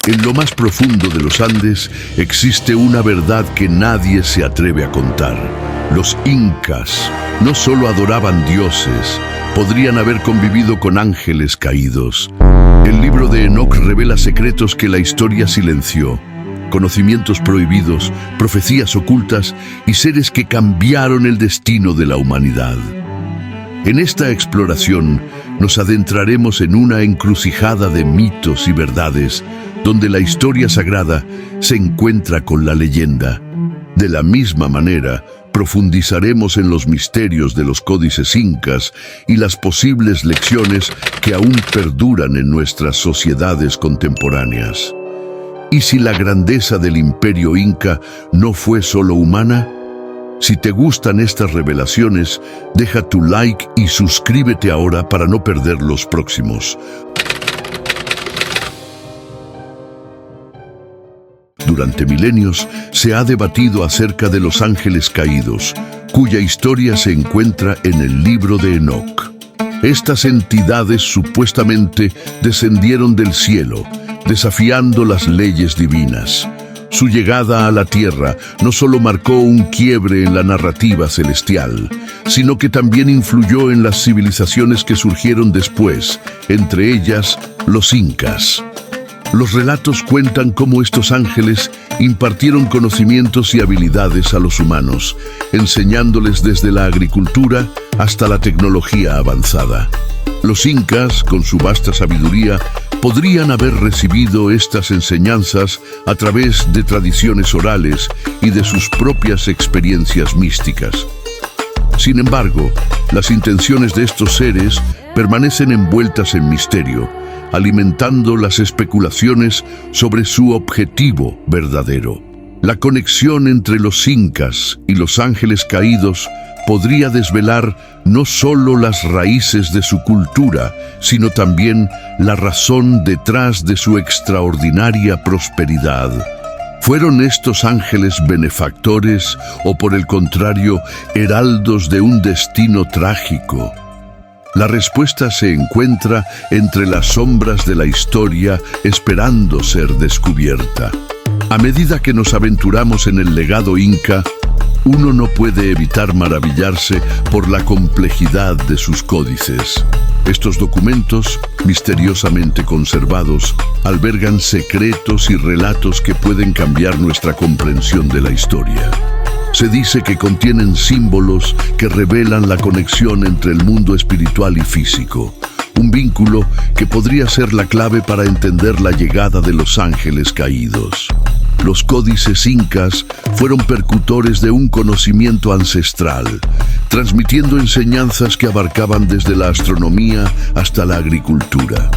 En lo más profundo de los Andes existe una verdad que nadie se atreve a contar. Los incas no solo adoraban dioses, podrían haber convivido con ángeles caídos. El libro de Enoc revela secretos que la historia silenció, conocimientos prohibidos, profecías ocultas y seres que cambiaron el destino de la humanidad. En esta exploración nos adentraremos en una encrucijada de mitos y verdades, donde la historia sagrada se encuentra con la leyenda. De la misma manera, profundizaremos en los misterios de los códices incas y las posibles lecciones que aún perduran en nuestras sociedades contemporáneas. ¿Y si la grandeza del imperio inca no fue solo humana? Si te gustan estas revelaciones, deja tu like y suscríbete ahora para no perder los próximos. Durante milenios se ha debatido acerca de los ángeles caídos, cuya historia se encuentra en el libro de Enoc. Estas entidades supuestamente descendieron del cielo, desafiando las leyes divinas. Su llegada a la tierra no solo marcó un quiebre en la narrativa celestial, sino que también influyó en las civilizaciones que surgieron después, entre ellas los incas. Los relatos cuentan cómo estos ángeles impartieron conocimientos y habilidades a los humanos, enseñándoles desde la agricultura hasta la tecnología avanzada. Los incas, con su vasta sabiduría, podrían haber recibido estas enseñanzas a través de tradiciones orales y de sus propias experiencias místicas. Sin embargo, las intenciones de estos seres permanecen envueltas en misterio, alimentando las especulaciones sobre su objetivo verdadero. La conexión entre los incas y los ángeles caídos podría desvelar no solo las raíces de su cultura, sino también la razón detrás de su extraordinaria prosperidad. ¿Fueron estos ángeles benefactores o, por el contrario, heraldos de un destino trágico? La respuesta se encuentra entre las sombras de la historia, esperando ser descubierta. A medida que nos aventuramos en el legado inca, uno no puede evitar maravillarse por la complejidad de sus códices. Estos documentos, misteriosamente conservados, albergan secretos y relatos que pueden cambiar nuestra comprensión de la historia. Se dice que contienen símbolos que revelan la conexión entre el mundo espiritual y físico, un vínculo que podría ser la clave para entender la llegada de los ángeles caídos. Los códices incas fueron percutores de un conocimiento ancestral, transmitiendo enseñanzas que abarcaban desde la astronomía hasta la agricultura.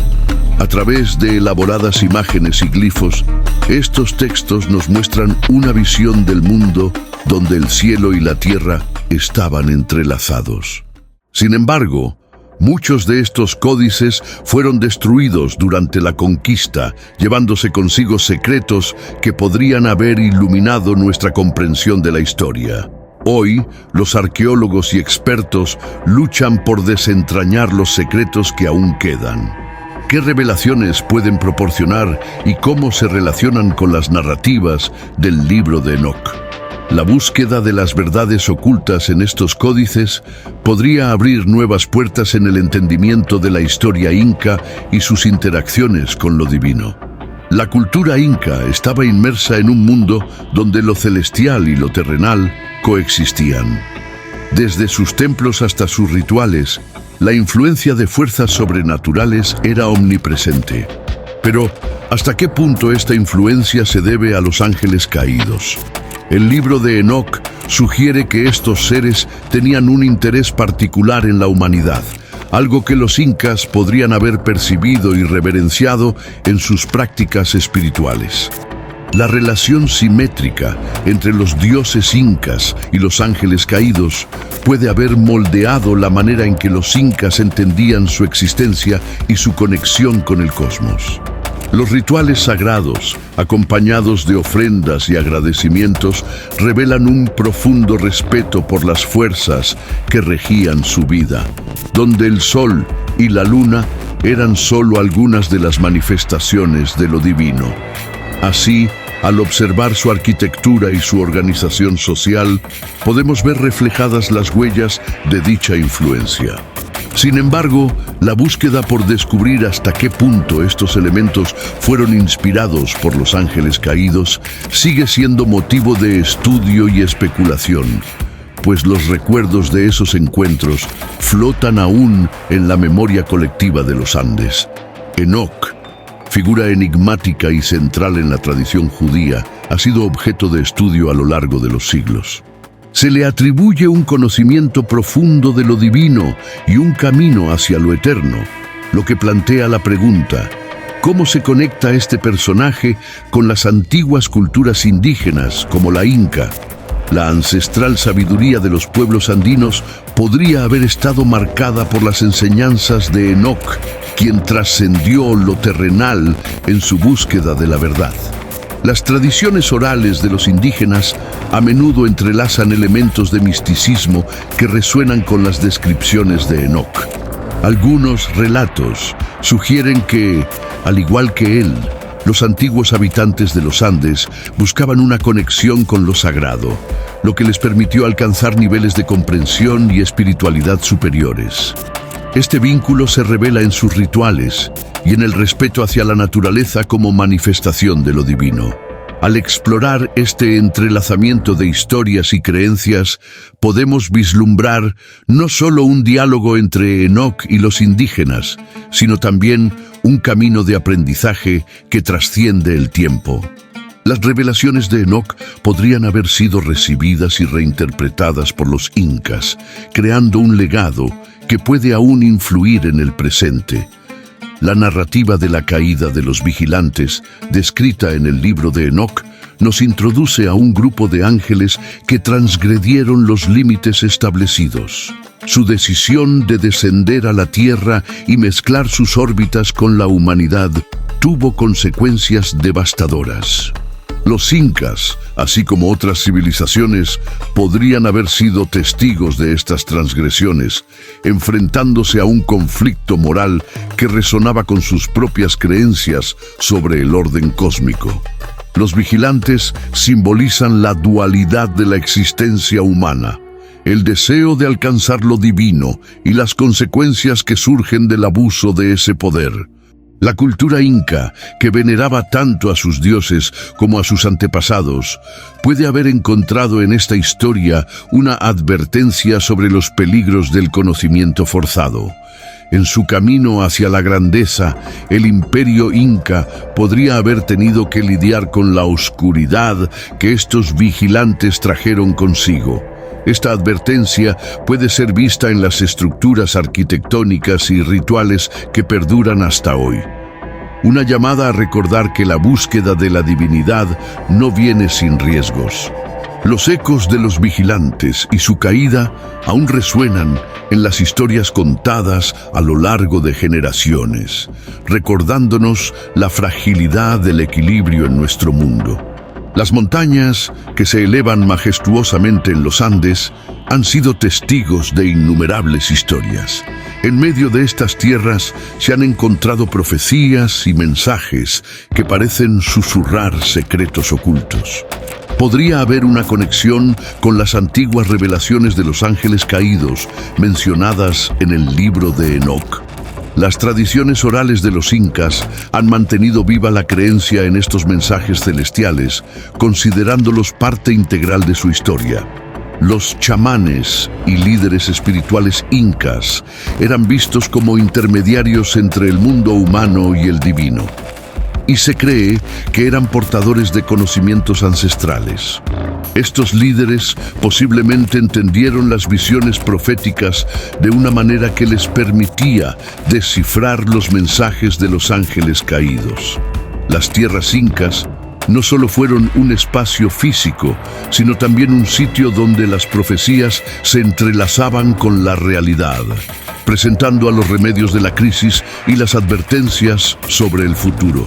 A través de elaboradas imágenes y glifos, estos textos nos muestran una visión del mundo donde el cielo y la tierra estaban entrelazados. Sin embargo, muchos de estos códices fueron destruidos durante la conquista, llevándose consigo secretos que podrían haber iluminado nuestra comprensión de la historia. Hoy, los arqueólogos y expertos luchan por desentrañar los secretos que aún quedan. ¿Qué revelaciones pueden proporcionar y cómo se relacionan con las narrativas del libro de Enoc? La búsqueda de las verdades ocultas en estos códices podría abrir nuevas puertas en el entendimiento de la historia inca y sus interacciones con lo divino. La cultura inca estaba inmersa en un mundo donde lo celestial y lo terrenal coexistían. Desde sus templos hasta sus rituales, la influencia de fuerzas sobrenaturales era omnipresente. Pero, ¿hasta qué punto esta influencia se debe a los ángeles caídos? El libro de Enoc sugiere que estos seres tenían un interés particular en la humanidad, algo que los incas podrían haber percibido y reverenciado en sus prácticas espirituales. La relación simétrica entre los dioses incas y los ángeles caídos puede haber moldeado la manera en que los incas entendían su existencia y su conexión con el cosmos. Los rituales sagrados, acompañados de ofrendas y agradecimientos, revelan un profundo respeto por las fuerzas que regían su vida, donde el sol y la luna eran solo algunas de las manifestaciones de lo divino. Así, al observar su arquitectura y su organización social, podemos ver reflejadas las huellas de dicha influencia. Sin embargo, la búsqueda por descubrir hasta qué punto estos elementos fueron inspirados por los ángeles caídos sigue siendo motivo de estudio y especulación, pues los recuerdos de esos encuentros flotan aún en la memoria colectiva de los Andes. Enoc, figura enigmática y central en la tradición judía, ha sido objeto de estudio a lo largo de los siglos. Se le atribuye un conocimiento profundo de lo divino y un camino hacia lo eterno, lo que plantea la pregunta: ¿cómo se conecta este personaje con las antiguas culturas indígenas como la inca? La ancestral sabiduría de los pueblos andinos podría haber estado marcada por las enseñanzas de Enoc, quien trascendió lo terrenal en su búsqueda de la verdad. Las tradiciones orales de los indígenas a menudo entrelazan elementos de misticismo que resuenan con las descripciones de Enoc. Algunos relatos sugieren que, al igual que él, los antiguos habitantes de los Andes buscaban una conexión con lo sagrado, lo que les permitió alcanzar niveles de comprensión y espiritualidad superiores. Este vínculo se revela en sus rituales y en el respeto hacia la naturaleza como manifestación de lo divino. Al explorar este entrelazamiento de historias y creencias, podemos vislumbrar no solo un diálogo entre Enoc y los indígenas, sino también un camino de aprendizaje que trasciende el tiempo. Las revelaciones de Enoc podrían haber sido recibidas y reinterpretadas por los incas, creando un legado que puede aún influir en el presente. La narrativa de la caída de los vigilantes, descrita en el libro de Enoc, nos introduce a un grupo de ángeles que transgredieron los límites establecidos. Su decisión de descender a la Tierra y mezclar sus órbitas con la humanidad tuvo consecuencias devastadoras. Los incas, así como otras civilizaciones, podrían haber sido testigos de estas transgresiones, enfrentándose a un conflicto moral que resonaba con sus propias creencias sobre el orden cósmico. Los vigilantes simbolizan la dualidad de la existencia humana, el deseo de alcanzar lo divino y las consecuencias que surgen del abuso de ese poder. La cultura inca, que veneraba tanto a sus dioses como a sus antepasados, puede haber encontrado en esta historia una advertencia sobre los peligros del conocimiento forzado. En su camino hacia la grandeza, el imperio inca podría haber tenido que lidiar con la oscuridad que estos vigilantes trajeron consigo. Esta advertencia puede ser vista en las estructuras arquitectónicas y rituales que perduran hasta hoy. Una llamada a recordar que la búsqueda de la divinidad no viene sin riesgos. Los ecos de los vigilantes y su caída aún resuenan en las historias contadas a lo largo de generaciones, recordándonos la fragilidad del equilibrio en nuestro mundo. Las montañas, que se elevan majestuosamente en los Andes, han sido testigos de innumerables historias. En medio de estas tierras se han encontrado profecías y mensajes que parecen susurrar secretos ocultos. Podría haber una conexión con las antiguas revelaciones de los ángeles caídos mencionadas en el libro de Enoc. Las tradiciones orales de los incas han mantenido viva la creencia en estos mensajes celestiales, considerándolos parte integral de su historia. Los chamanes y líderes espirituales incas eran vistos como intermediarios entre el mundo humano y el divino, y se cree que eran portadores de conocimientos ancestrales. Estos líderes posiblemente entendieron las visiones proféticas de una manera que les permitía descifrar los mensajes de los ángeles caídos. Las tierras incas no solo fueron un espacio físico, sino también un sitio donde las profecías se entrelazaban con la realidad, presentando a los remedios de la crisis y las advertencias sobre el futuro.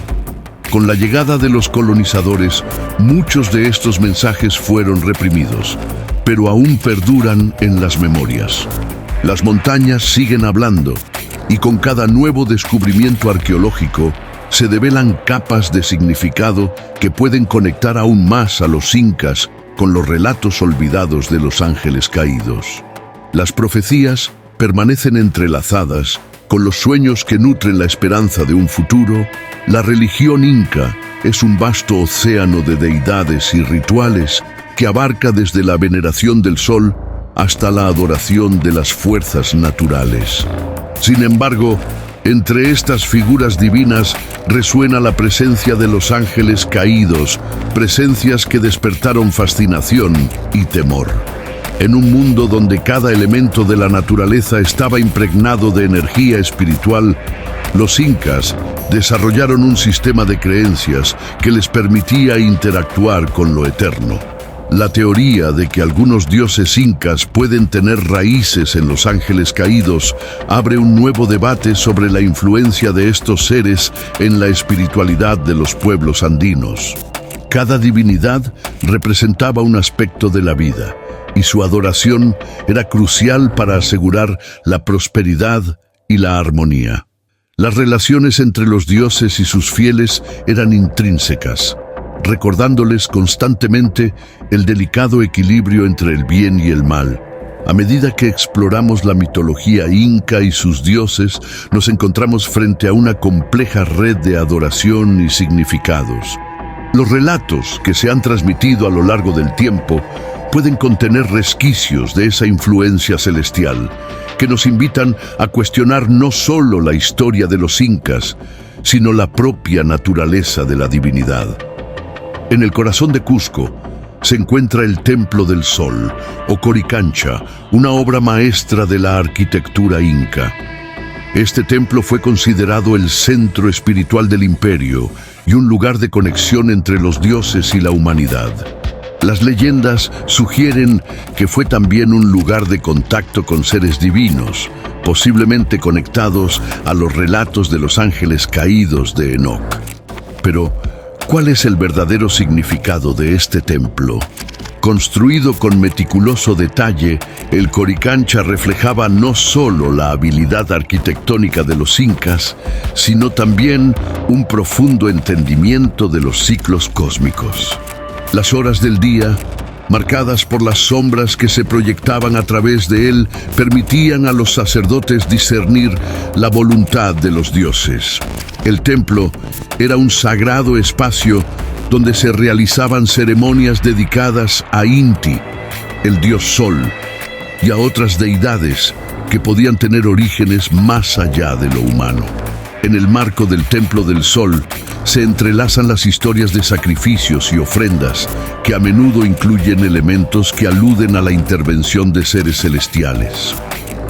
Con la llegada de los colonizadores, muchos de estos mensajes fueron reprimidos, pero aún perduran en las memorias. Las montañas siguen hablando, y con cada nuevo descubrimiento arqueológico se develan capas de significado que pueden conectar aún más a los incas con los relatos olvidados de los ángeles caídos. Las profecías permanecen entrelazadas con los sueños que nutren la esperanza de un futuro. La religión inca es un vasto océano de deidades y rituales que abarca desde la veneración del sol hasta la adoración de las fuerzas naturales. Sin embargo, entre estas figuras divinas resuena la presencia de los ángeles caídos, presencias que despertaron fascinación y temor. En un mundo donde cada elemento de la naturaleza estaba impregnado de energía espiritual, los incas desarrollaron un sistema de creencias que les permitía interactuar con lo eterno. La teoría de que algunos dioses incas pueden tener raíces en los ángeles caídos abre un nuevo debate sobre la influencia de estos seres en la espiritualidad de los pueblos andinos. Cada divinidad representaba un aspecto de la vida, y su adoración era crucial para asegurar la prosperidad y la armonía. Las relaciones entre los dioses y sus fieles eran intrínsecas, recordándoles constantemente el delicado equilibrio entre el bien y el mal. A medida que exploramos la mitología inca y sus dioses, nos encontramos frente a una compleja red de adoración y significados. Los relatos que se han transmitido a lo largo del tiempo pueden contener resquicios de esa influencia celestial, que nos invitan a cuestionar no solo la historia de los incas, sino la propia naturaleza de la divinidad. En el corazón de Cusco se encuentra el Templo del Sol, o Coricancha, una obra maestra de la arquitectura inca. Este templo fue considerado el centro espiritual del imperio y un lugar de conexión entre los dioses y la humanidad. Las leyendas sugieren que fue también un lugar de contacto con seres divinos, posiblemente conectados a los relatos de los ángeles caídos de Enoc. Pero, ¿cuál es el verdadero significado de este templo? Construido con meticuloso detalle, el Coricancha reflejaba no solo la habilidad arquitectónica de los incas, sino también un profundo entendimiento de los ciclos cósmicos. Las horas del día, marcadas por las sombras que se proyectaban a través de él, permitían a los sacerdotes discernir la voluntad de los dioses. El templo era un sagrado espacio donde se realizaban ceremonias dedicadas a Inti, el dios Sol, y a otras deidades que podían tener orígenes más allá de lo humano. En el marco del Templo del Sol se entrelazan las historias de sacrificios y ofrendas, que a menudo incluyen elementos que aluden a la intervención de seres celestiales.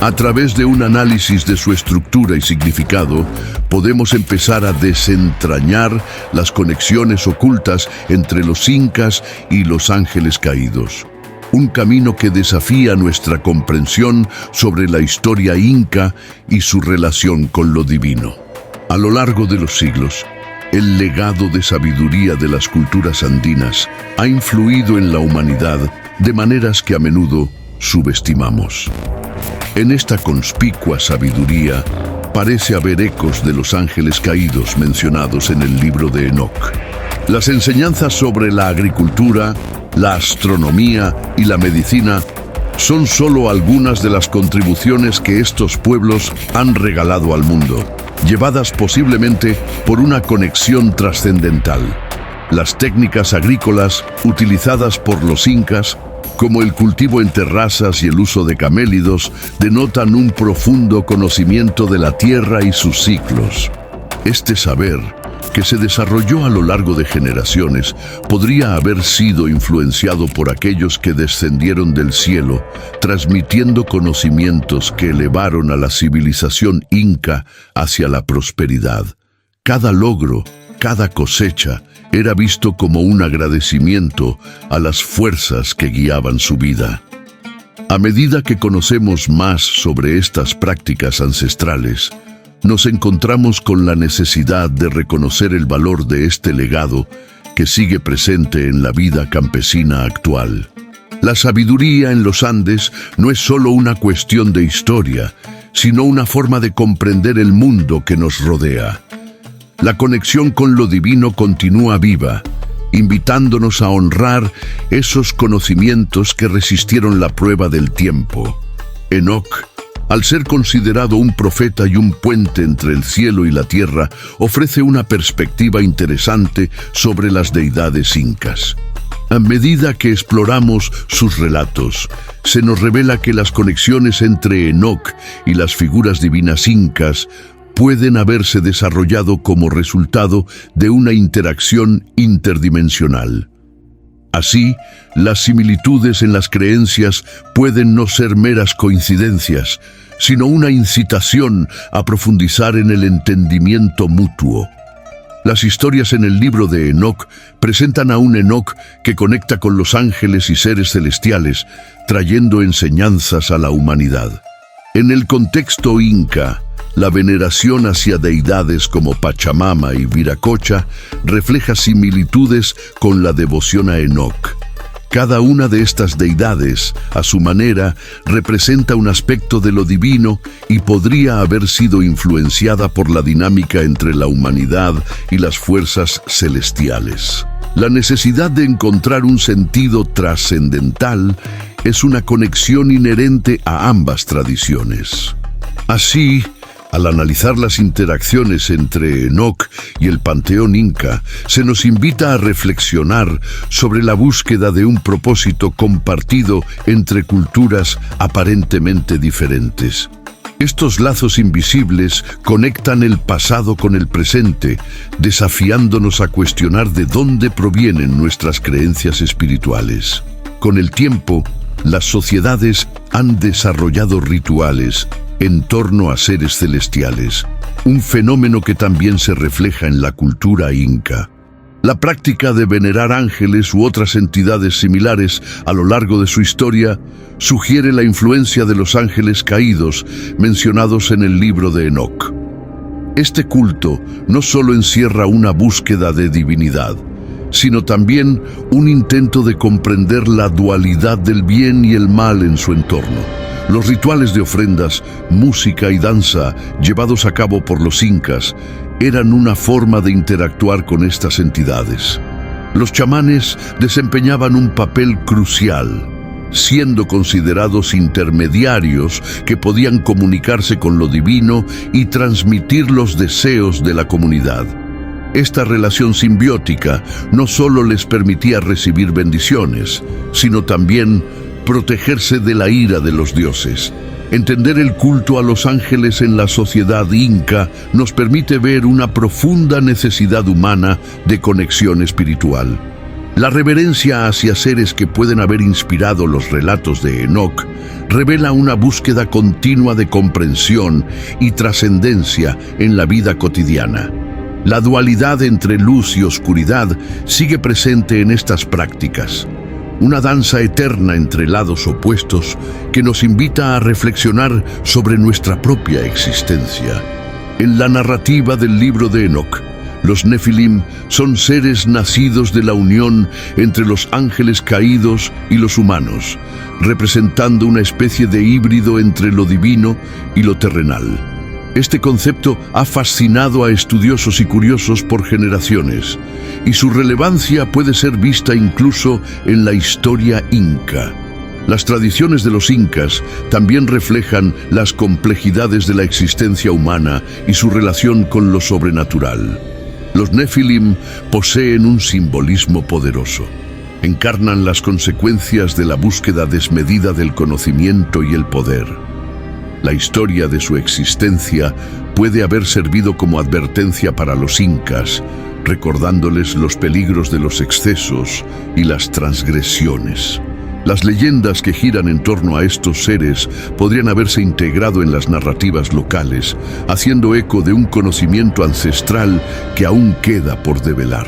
A través de un análisis de su estructura y significado, podemos empezar a desentrañar las conexiones ocultas entre los incas y los ángeles caídos. Un camino que desafía nuestra comprensión sobre la historia inca y su relación con lo divino. A lo largo de los siglos, el legado de sabiduría de las culturas andinas ha influido en la humanidad de maneras que a menudo subestimamos. En esta conspicua sabiduría parece haber ecos de los ángeles caídos mencionados en el libro de Enoc. Las enseñanzas sobre la agricultura, la astronomía y la medicina son solo algunas de las contribuciones que estos pueblos han regalado al mundo, llevadas posiblemente por una conexión trascendental. Las técnicas agrícolas utilizadas por los incas, como el cultivo en terrazas y el uso de camélidos, denotan un profundo conocimiento de la tierra y sus ciclos. Este saber, que se desarrolló a lo largo de generaciones, podría haber sido influenciado por aquellos que descendieron del cielo, transmitiendo conocimientos que elevaron a la civilización inca hacia la prosperidad. Cada logro, cada cosecha, era visto como un agradecimiento a las fuerzas que guiaban su vida. A medida que conocemos más sobre estas prácticas ancestrales, nos encontramos con la necesidad de reconocer el valor de este legado que sigue presente en la vida campesina actual. La sabiduría en los Andes no es solo una cuestión de historia, sino una forma de comprender el mundo que nos rodea. La conexión con lo divino continúa viva, invitándonos a honrar esos conocimientos que resistieron la prueba del tiempo. Enoc, al ser considerado un profeta y un puente entre el cielo y la tierra, ofrece una perspectiva interesante sobre las deidades incas. A medida que exploramos sus relatos, se nos revela que las conexiones entre Enoc y las figuras divinas incas pueden haberse desarrollado como resultado de una interacción interdimensional. Así, las similitudes en las creencias pueden no ser meras coincidencias, sino una incitación a profundizar en el entendimiento mutuo. Las historias en el libro de Enoc presentan a un Enoc que conecta con los ángeles y seres celestiales, trayendo enseñanzas a la humanidad. En el contexto inca, la veneración hacia deidades como Pachamama y Viracocha refleja similitudes con la devoción a Enoc. Cada una de estas deidades, a su manera, representa un aspecto de lo divino y podría haber sido influenciada por la dinámica entre la humanidad y las fuerzas celestiales. La necesidad de encontrar un sentido trascendental es una conexión inherente a ambas tradiciones. Así, al analizar las interacciones entre Enoc y el panteón inca, se nos invita a reflexionar sobre la búsqueda de un propósito compartido entre culturas aparentemente diferentes. Estos lazos invisibles conectan el pasado con el presente, desafiándonos a cuestionar de dónde provienen nuestras creencias espirituales. Con el tiempo, las sociedades han desarrollado rituales en torno a seres celestiales, un fenómeno que también se refleja en la cultura inca. La práctica de venerar ángeles u otras entidades similares a lo largo de su historia sugiere la influencia de los ángeles caídos mencionados en el libro de Enoc. Este culto no solo encierra una búsqueda de divinidad, sino también un intento de comprender la dualidad del bien y el mal en su entorno. Los rituales de ofrendas, música y danza llevados a cabo por los incas eran una forma de interactuar con estas entidades. Los chamanes desempeñaban un papel crucial, siendo considerados intermediarios que podían comunicarse con lo divino y transmitir los deseos de la comunidad. Esta relación simbiótica no solo les permitía recibir bendiciones, sino también protegerse de la ira de los dioses. Entender el culto a los ángeles en la sociedad inca nos permite ver una profunda necesidad humana de conexión espiritual. La reverencia hacia seres que pueden haber inspirado los relatos de Enoc revela una búsqueda continua de comprensión y trascendencia en la vida cotidiana. La dualidad entre luz y oscuridad sigue presente en estas prácticas, una danza eterna entre lados opuestos que nos invita a reflexionar sobre nuestra propia existencia. En la narrativa del libro de Enoc, los Nefilim son seres nacidos de la unión entre los ángeles caídos y los humanos, representando una especie de híbrido entre lo divino y lo terrenal. Este concepto ha fascinado a estudiosos y curiosos por generaciones, y su relevancia puede ser vista incluso en la historia inca. Las tradiciones de los incas también reflejan las complejidades de la existencia humana y su relación con lo sobrenatural. Los Nefilim poseen un simbolismo poderoso. Encarnan las consecuencias de la búsqueda desmedida del conocimiento y el poder. La historia de su existencia puede haber servido como advertencia para los incas, recordándoles los peligros de los excesos y las transgresiones. Las leyendas que giran en torno a estos seres podrían haberse integrado en las narrativas locales, haciendo eco de un conocimiento ancestral que aún queda por develar.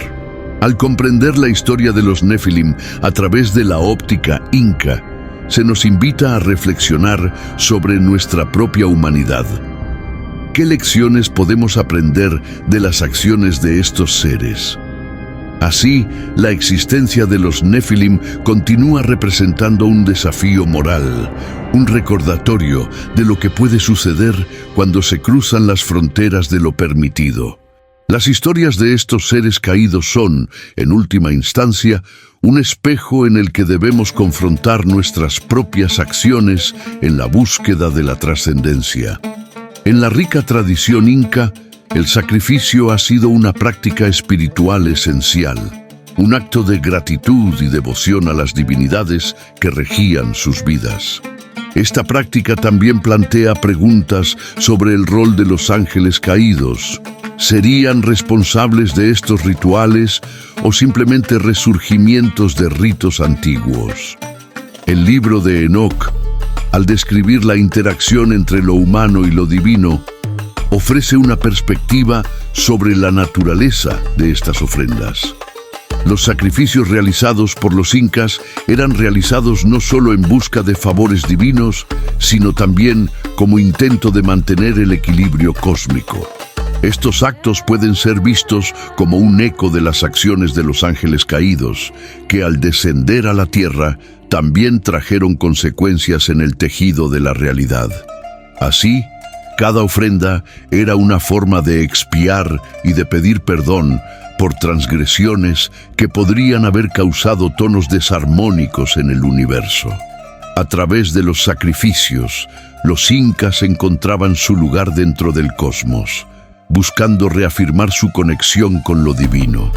Al comprender la historia de los Nefilim a través de la óptica inca, se nos invita a reflexionar sobre nuestra propia humanidad. ¿Qué lecciones podemos aprender de las acciones de estos seres? Así, la existencia de los Nefilim continúa representando un desafío moral, un recordatorio de lo que puede suceder cuando se cruzan las fronteras de lo permitido. Las historias de estos seres caídos son, en última instancia, un espejo en el que debemos confrontar nuestras propias acciones en la búsqueda de la trascendencia. En la rica tradición inca, el sacrificio ha sido una práctica espiritual esencial, un acto de gratitud y devoción a las divinidades que regían sus vidas. Esta práctica también plantea preguntas sobre el rol de los ángeles caídos. ¿Serían responsables de estos rituales o simplemente resurgimientos de ritos antiguos? El libro de Enoc, al describir la interacción entre lo humano y lo divino, ofrece una perspectiva sobre la naturaleza de estas ofrendas. Los sacrificios realizados por los incas eran realizados no solo en busca de favores divinos, sino también como intento de mantener el equilibrio cósmico. Estos actos pueden ser vistos como un eco de las acciones de los ángeles caídos, que al descender a la tierra también trajeron consecuencias en el tejido de la realidad. Así, cada ofrenda era una forma de expiar y de pedir perdón por transgresiones que podrían haber causado tonos desarmónicos en el universo. A través de los sacrificios, los incas encontraban su lugar dentro del cosmos, buscando reafirmar su conexión con lo divino.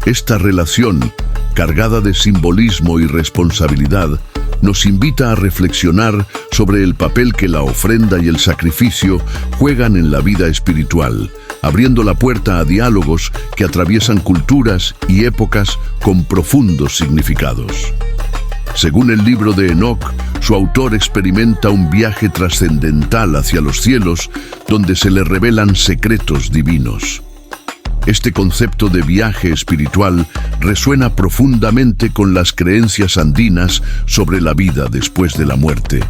Esta relación, cargada de simbolismo y responsabilidad, nos invita a reflexionar sobre el papel que la ofrenda y el sacrificio juegan en la vida espiritual, abriendo la puerta a diálogos que atraviesan culturas y épocas con profundos significados. Según el libro de Enoc, su autor experimenta un viaje trascendental hacia los cielos, donde se le revelan secretos divinos. Este concepto de viaje espiritual resuena profundamente con las creencias andinas sobre la vida después de la muerte.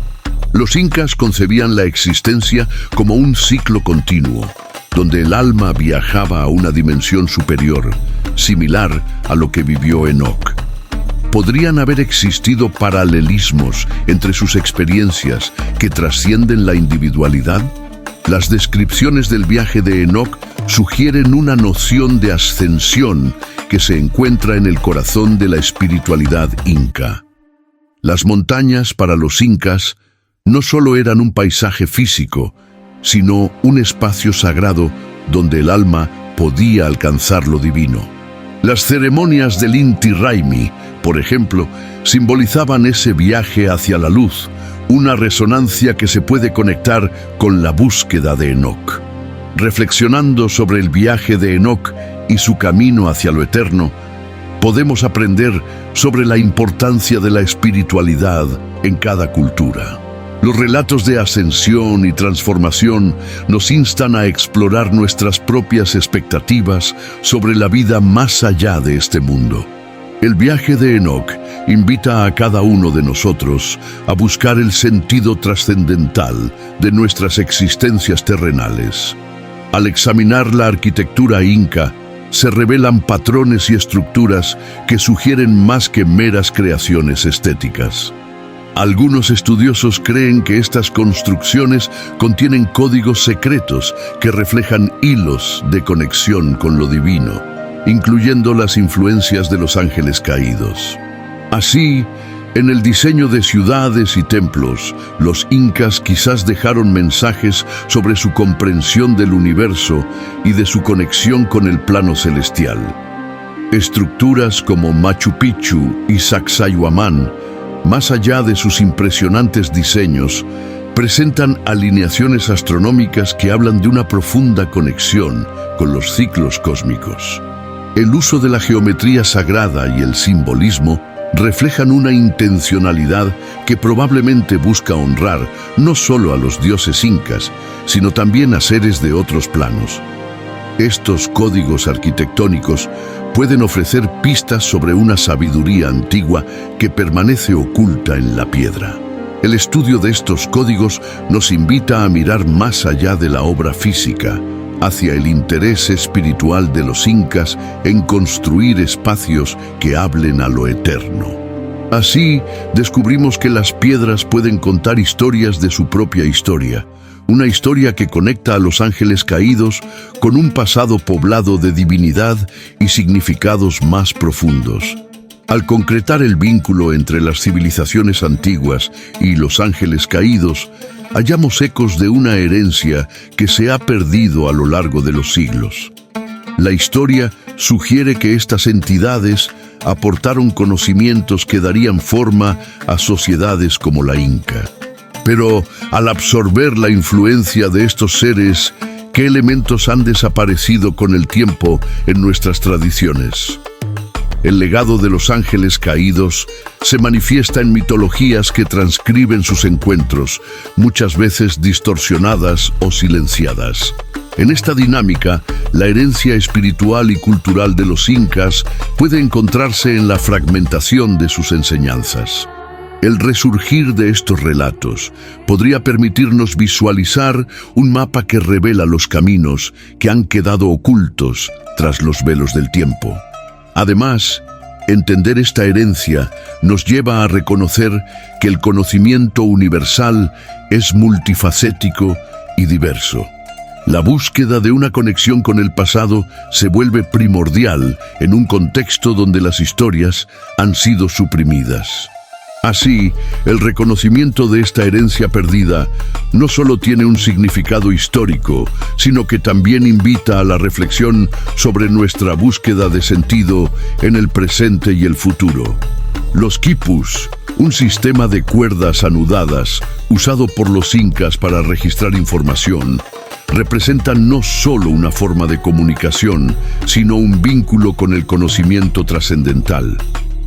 Los incas concebían la existencia como un ciclo continuo, donde el alma viajaba a una dimensión superior, similar a lo que vivió Enoc. ¿Podrían haber existido paralelismos entre sus experiencias que trascienden la individualidad? Las descripciones del viaje de Enoc sugieren una noción de ascensión que se encuentra en el corazón de la espiritualidad inca. Las montañas para los incas no solo eran un paisaje físico, sino un espacio sagrado donde el alma podía alcanzar lo divino. Las ceremonias del Inti Raymi, por ejemplo, simbolizaban ese viaje hacia la luz, una resonancia que se puede conectar con la búsqueda de Enoc. Reflexionando sobre el viaje de Enoc y su camino hacia lo eterno, podemos aprender sobre la importancia de la espiritualidad en cada cultura. Los relatos de ascensión y transformación nos instan a explorar nuestras propias expectativas sobre la vida más allá de este mundo. El viaje de Enoc invita a cada uno de nosotros a buscar el sentido trascendental de nuestras existencias terrenales. Al examinar la arquitectura inca, se revelan patrones y estructuras que sugieren más que meras creaciones estéticas. Algunos estudiosos creen que estas construcciones contienen códigos secretos que reflejan hilos de conexión con lo divino, incluyendo las influencias de los ángeles caídos. Así, en el diseño de ciudades y templos, los incas quizás dejaron mensajes sobre su comprensión del universo y de su conexión con el plano celestial. Estructuras como Machu Picchu y Sacsayhuamán, más allá de sus impresionantes diseños, presentan alineaciones astronómicas que hablan de una profunda conexión con los ciclos cósmicos. El uso de la geometría sagrada y el simbolismo reflejan una intencionalidad que probablemente busca honrar no solo a los dioses incas, sino también a seres de otros planos. Estos códigos arquitectónicos pueden ofrecer pistas sobre una sabiduría antigua que permanece oculta en la piedra. El estudio de estos códigos nos invita a mirar más allá de la obra física, hacia el interés espiritual de los incas en construir espacios que hablen a lo eterno. Así, descubrimos que las piedras pueden contar historias de su propia historia, una historia que conecta a los ángeles caídos con un pasado poblado de divinidad y significados más profundos. Al concretar el vínculo entre las civilizaciones antiguas y los ángeles caídos, hallamos ecos de una herencia que se ha perdido a lo largo de los siglos. La historia sugiere que estas entidades aportaron conocimientos que darían forma a sociedades como la Inca. Pero al absorber la influencia de estos seres, ¿qué elementos han desaparecido con el tiempo en nuestras tradiciones? El legado de los ángeles caídos se manifiesta en mitologías que transcriben sus encuentros, muchas veces distorsionadas o silenciadas. En esta dinámica, la herencia espiritual y cultural de los incas puede encontrarse en la fragmentación de sus enseñanzas. El resurgir de estos relatos podría permitirnos visualizar un mapa que revela los caminos que han quedado ocultos tras los velos del tiempo. Además, entender esta herencia nos lleva a reconocer que el conocimiento universal es multifacético y diverso. La búsqueda de una conexión con el pasado se vuelve primordial en un contexto donde las historias han sido suprimidas. Así, el reconocimiento de esta herencia perdida no solo tiene un significado histórico, sino que también invita a la reflexión sobre nuestra búsqueda de sentido en el presente y el futuro. Los quipus, un sistema de cuerdas anudadas usado por los incas para registrar información, representan no solo una forma de comunicación, sino un vínculo con el conocimiento trascendental.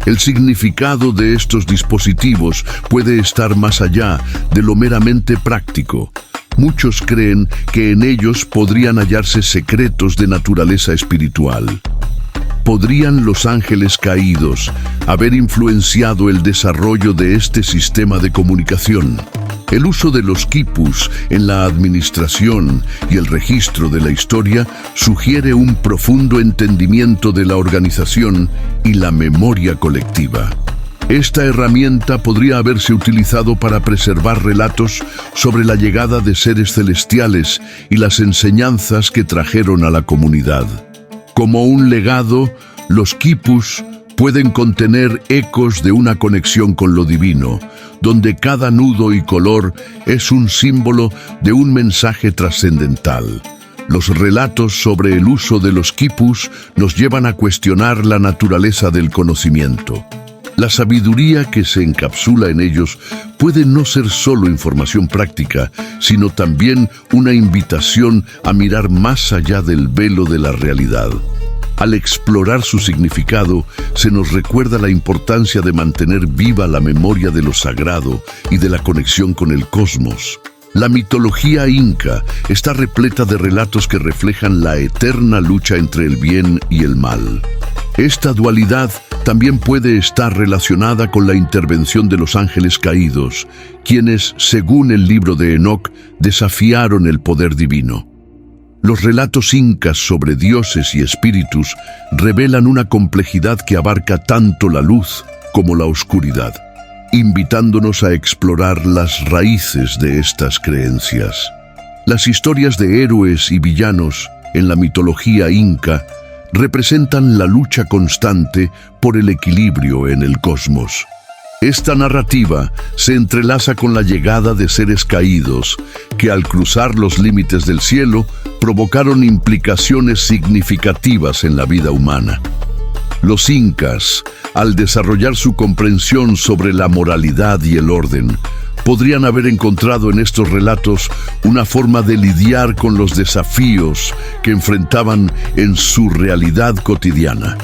El significado de estos dispositivos puede estar más allá de lo meramente práctico. Muchos creen que en ellos podrían hallarse secretos de naturaleza espiritual. ¿Podrían los ángeles caídos haber influenciado el desarrollo de este sistema de comunicación? El uso de los quipus en la administración y el registro de la historia sugiere un profundo entendimiento de la organización y la memoria colectiva. Esta herramienta podría haberse utilizado para preservar relatos sobre la llegada de seres celestiales y las enseñanzas que trajeron a la comunidad. Como un legado, los quipus pueden contener ecos de una conexión con lo divino, donde cada nudo y color es un símbolo de un mensaje trascendental. Los relatos sobre el uso de los quipus nos llevan a cuestionar la naturaleza del conocimiento. La sabiduría que se encapsula en ellos puede no ser solo información práctica, sino también una invitación a mirar más allá del velo de la realidad. Al explorar su significado, se nos recuerda la importancia de mantener viva la memoria de lo sagrado y de la conexión con el cosmos. La mitología inca está repleta de relatos que reflejan la eterna lucha entre el bien y el mal. Esta dualidad también puede estar relacionada con la intervención de los ángeles caídos, quienes, según el libro de Enoc, desafiaron el poder divino. Los relatos incas sobre dioses y espíritus revelan una complejidad que abarca tanto la luz como la oscuridad, invitándonos a explorar las raíces de estas creencias. Las historias de héroes y villanos en la mitología inca representan la lucha constante por el equilibrio en el cosmos. Esta narrativa se entrelaza con la llegada de seres caídos que, al cruzar los límites del cielo, provocaron implicaciones significativas en la vida humana. Los incas, al desarrollar su comprensión sobre la moralidad y el orden, podrían haber encontrado en estos relatos una forma de lidiar con los desafíos que enfrentaban en su realidad cotidiana.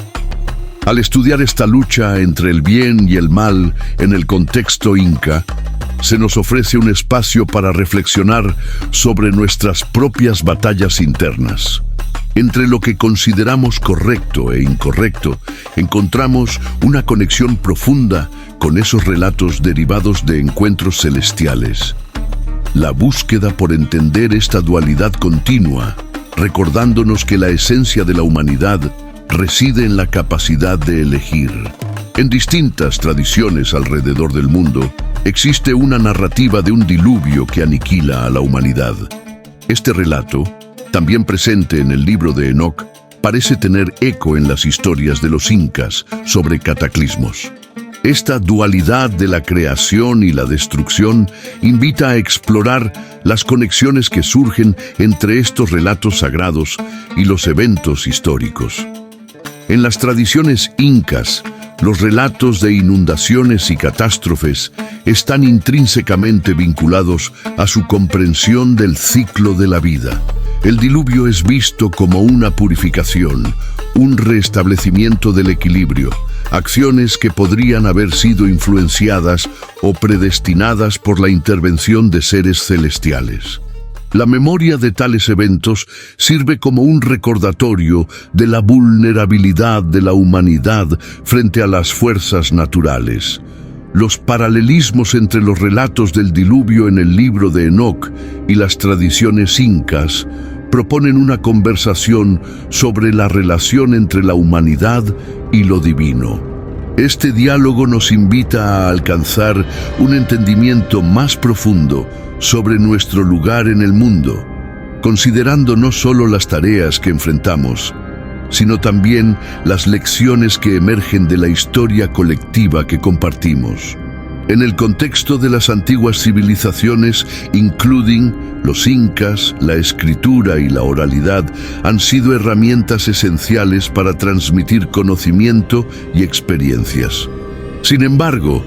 Al estudiar esta lucha entre el bien y el mal en el contexto inca, se nos ofrece un espacio para reflexionar sobre nuestras propias batallas internas. Entre lo que consideramos correcto e incorrecto, encontramos una conexión profunda con esos relatos derivados de encuentros celestiales. La búsqueda por entender esta dualidad continua, recordándonos que la esencia de la humanidad reside en la capacidad de elegir. En distintas tradiciones alrededor del mundo, existe una narrativa de un diluvio que aniquila a la humanidad. Este relato, también presente en el libro de Enoc, parece tener eco en las historias de los incas sobre cataclismos. Esta dualidad de la creación y la destrucción invita a explorar las conexiones que surgen entre estos relatos sagrados y los eventos históricos. En las tradiciones incas, los relatos de inundaciones y catástrofes están intrínsecamente vinculados a su comprensión del ciclo de la vida. El diluvio es visto como una purificación, un restablecimiento del equilibrio, acciones que podrían haber sido influenciadas o predestinadas por la intervención de seres celestiales. La memoria de tales eventos sirve como un recordatorio de la vulnerabilidad de la humanidad frente a las fuerzas naturales. Los paralelismos entre los relatos del diluvio en el libro de Enoc y las tradiciones incas proponen una conversación sobre la relación entre la humanidad y lo divino. Este diálogo nos invita a alcanzar un entendimiento más profundo sobre nuestro lugar en el mundo, considerando no solo las tareas que enfrentamos, sino también las lecciones que emergen de la historia colectiva que compartimos. En el contexto de las antiguas civilizaciones, including los incas, la escritura y la oralidad han sido herramientas esenciales para transmitir conocimiento y experiencias. Sin embargo,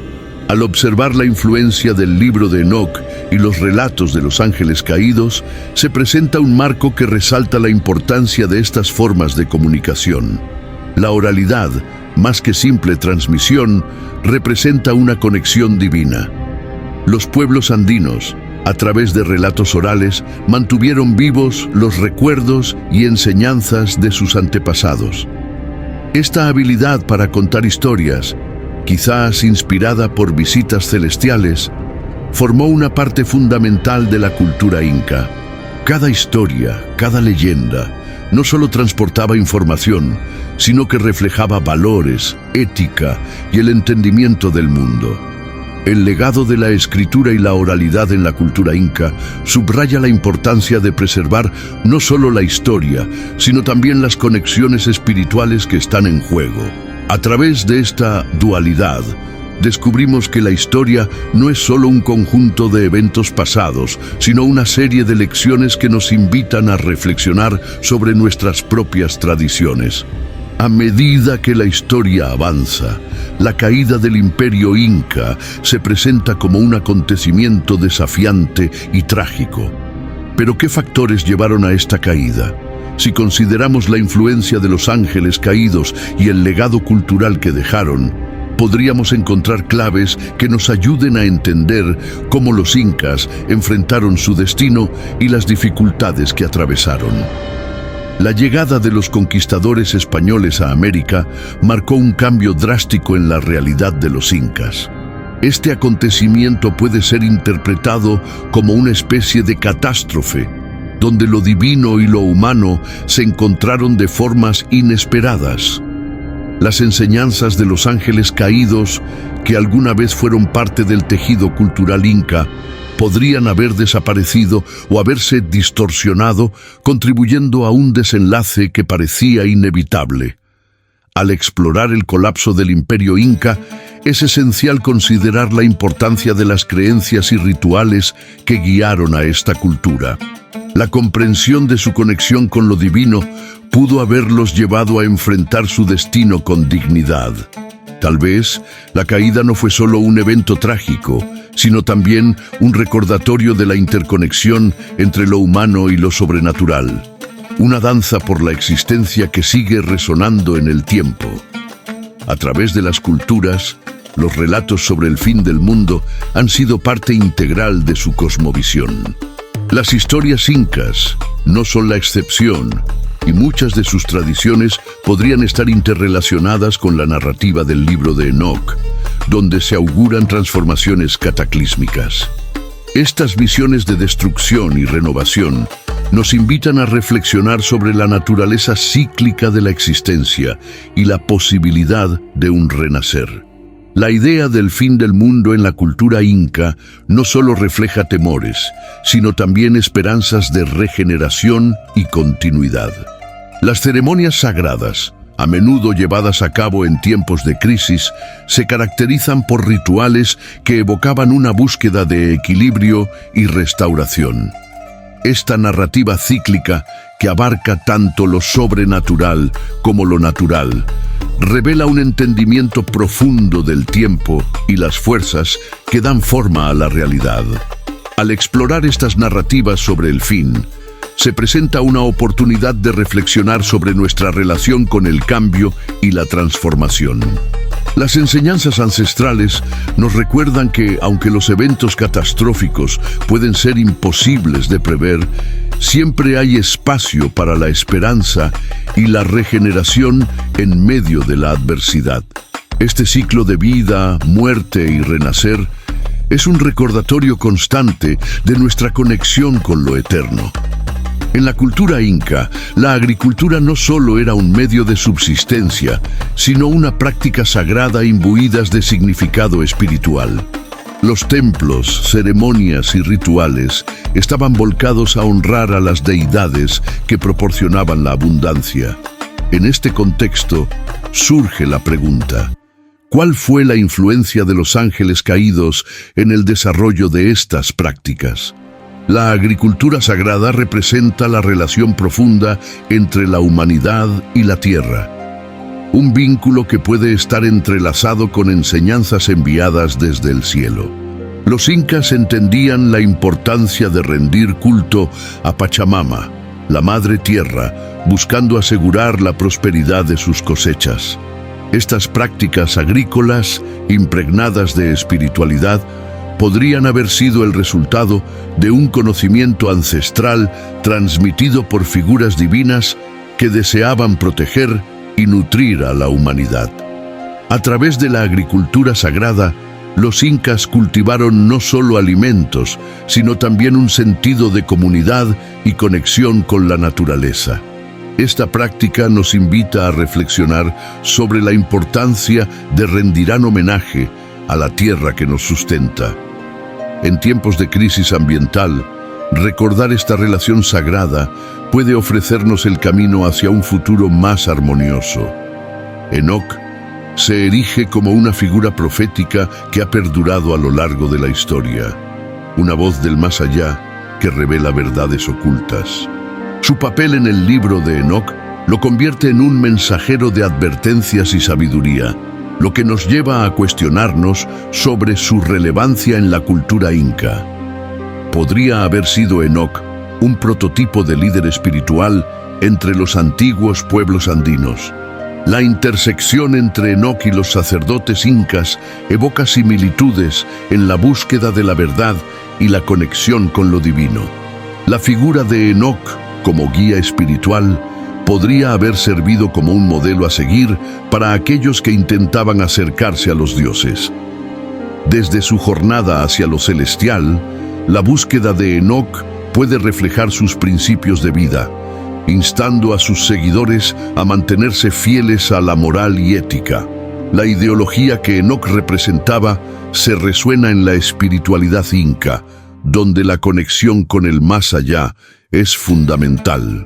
al observar la influencia del libro de Enoc y los relatos de los ángeles caídos, se presenta un marco que resalta la importancia de estas formas de comunicación. La oralidad, más que simple transmisión, representa una conexión divina. Los pueblos andinos, a través de relatos orales, mantuvieron vivos los recuerdos y enseñanzas de sus antepasados. Esta habilidad para contar historias, quizás inspirada por visitas celestiales, formó una parte fundamental de la cultura inca. Cada historia, cada leyenda, no solo transportaba información, sino que reflejaba valores, ética y el entendimiento del mundo. El legado de la escritura y la oralidad en la cultura inca subraya la importancia de preservar no solo la historia, sino también las conexiones espirituales que están en juego. A través de esta dualidad, descubrimos que la historia no es solo un conjunto de eventos pasados, sino una serie de lecciones que nos invitan a reflexionar sobre nuestras propias tradiciones. A medida que la historia avanza, la caída del Imperio Inca se presenta como un acontecimiento desafiante y trágico. ¿Pero qué factores llevaron a esta caída? Si consideramos la influencia de los ángeles caídos y el legado cultural que dejaron, podríamos encontrar claves que nos ayuden a entender cómo los incas enfrentaron su destino y las dificultades que atravesaron. La llegada de los conquistadores españoles a América marcó un cambio drástico en la realidad de los incas. Este acontecimiento puede ser interpretado como una especie de catástrofe, donde lo divino y lo humano se encontraron de formas inesperadas. Las enseñanzas de los ángeles caídos, que alguna vez fueron parte del tejido cultural inca, podrían haber desaparecido o haberse distorsionado, contribuyendo a un desenlace que parecía inevitable. Al explorar el colapso del Imperio Inca, es esencial considerar la importancia de las creencias y rituales que guiaron a esta cultura. La comprensión de su conexión con lo divino pudo haberlos llevado a enfrentar su destino con dignidad. Tal vez, la caída no fue solo un evento trágico, sino también un recordatorio de la interconexión entre lo humano y lo sobrenatural. Una danza por la existencia que sigue resonando en el tiempo. A través de las culturas, los relatos sobre el fin del mundo han sido parte integral de su cosmovisión. Las historias incas no son la excepción, y muchas de sus tradiciones podrían estar interrelacionadas con la narrativa del libro de Enoc, donde se auguran transformaciones cataclísmicas. Estas visiones de destrucción y renovación nos invitan a reflexionar sobre la naturaleza cíclica de la existencia y la posibilidad de un renacer. La idea del fin del mundo en la cultura inca no solo refleja temores, sino también esperanzas de regeneración y continuidad. Las ceremonias sagradas, a menudo llevadas a cabo en tiempos de crisis, se caracterizan por rituales que evocaban una búsqueda de equilibrio y restauración. Esta narrativa cíclica, que abarca tanto lo sobrenatural como lo natural, revela un entendimiento profundo del tiempo y las fuerzas que dan forma a la realidad. Al explorar estas narrativas sobre el fin, se presenta una oportunidad de reflexionar sobre nuestra relación con el cambio y la transformación. Las enseñanzas ancestrales nos recuerdan que, aunque los eventos catastróficos pueden ser imposibles de prever, siempre hay espacio para la esperanza y la regeneración en medio de la adversidad. Este ciclo de vida, muerte y renacer es un recordatorio constante de nuestra conexión con lo eterno. En la cultura inca, la agricultura no solo era un medio de subsistencia, sino una práctica sagrada imbuida de significado espiritual. Los templos, ceremonias y rituales estaban volcados a honrar a las deidades que proporcionaban la abundancia. En este contexto, surge la pregunta: ¿cuál fue la influencia de los ángeles caídos en el desarrollo de estas prácticas? La agricultura sagrada representa la relación profunda entre la humanidad y la tierra. Un vínculo que puede estar entrelazado con enseñanzas enviadas desde el cielo. Los incas entendían la importancia de rendir culto a Pachamama, la Madre Tierra, buscando asegurar la prosperidad de sus cosechas. Estas prácticas agrícolas, impregnadas de espiritualidad, podrían haber sido el resultado de un conocimiento ancestral transmitido por figuras divinas que deseaban proteger y nutrir a la humanidad. A través de la agricultura sagrada, los incas cultivaron no solo alimentos, sino también un sentido de comunidad y conexión con la naturaleza. Esta práctica nos invita a reflexionar sobre la importancia de rendir homenaje a la tierra que nos sustenta. En tiempos de crisis ambiental, recordar esta relación sagrada puede ofrecernos el camino hacia un futuro más armonioso. Enoc se erige como una figura profética que ha perdurado a lo largo de la historia, una voz del más allá que revela verdades ocultas. Su papel en el libro de Enoc lo convierte en un mensajero de advertencias y sabiduría, lo que nos lleva a cuestionarnos sobre su relevancia en la cultura inca. ¿Podría haber sido Enoc un prototipo de líder espiritual entre los antiguos pueblos andinos? La intersección entre Enoc y los sacerdotes incas evoca similitudes en la búsqueda de la verdad y la conexión con lo divino. La figura de Enoc como guía espiritual podría haber servido como un modelo a seguir para aquellos que intentaban acercarse a los dioses. Desde su jornada hacia lo celestial, la búsqueda de Enoc puede reflejar sus principios de vida, instando a sus seguidores a mantenerse fieles a la moral y ética. La ideología que Enoc representaba se resuena en la espiritualidad inca, donde la conexión con el más allá es fundamental.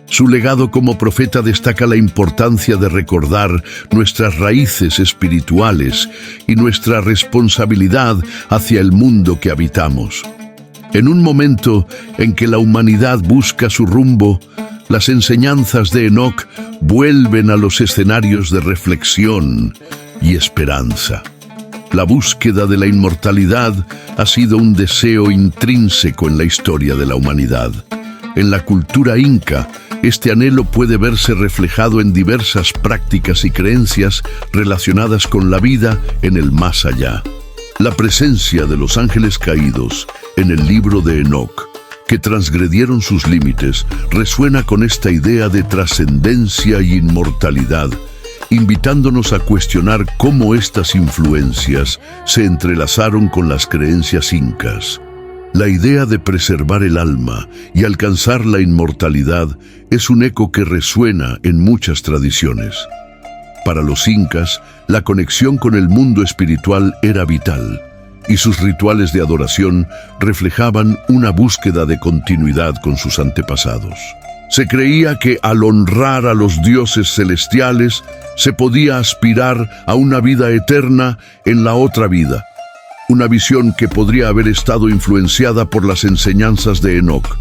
Su legado como profeta destaca la importancia de recordar nuestras raíces espirituales y nuestra responsabilidad hacia el mundo que habitamos. En un momento en que la humanidad busca su rumbo, las enseñanzas de Enoc vuelven a los escenarios de reflexión y esperanza. La búsqueda de la inmortalidad ha sido un deseo intrínseco en la historia de la humanidad. En la cultura inca, este anhelo puede verse reflejado en diversas prácticas y creencias relacionadas con la vida en el más allá. La presencia de los ángeles caídos en el libro de Enoc, que transgredieron sus límites, resuena con esta idea de trascendencia y inmortalidad, invitándonos a cuestionar cómo estas influencias se entrelazaron con las creencias incas. La idea de preservar el alma y alcanzar la inmortalidad es un eco que resuena en muchas tradiciones. Para los incas, la conexión con el mundo espiritual era vital, y sus rituales de adoración reflejaban una búsqueda de continuidad con sus antepasados. Se creía que al honrar a los dioses celestiales se podía aspirar a una vida eterna en la otra vida, una visión que podría haber estado influenciada por las enseñanzas de Enoc.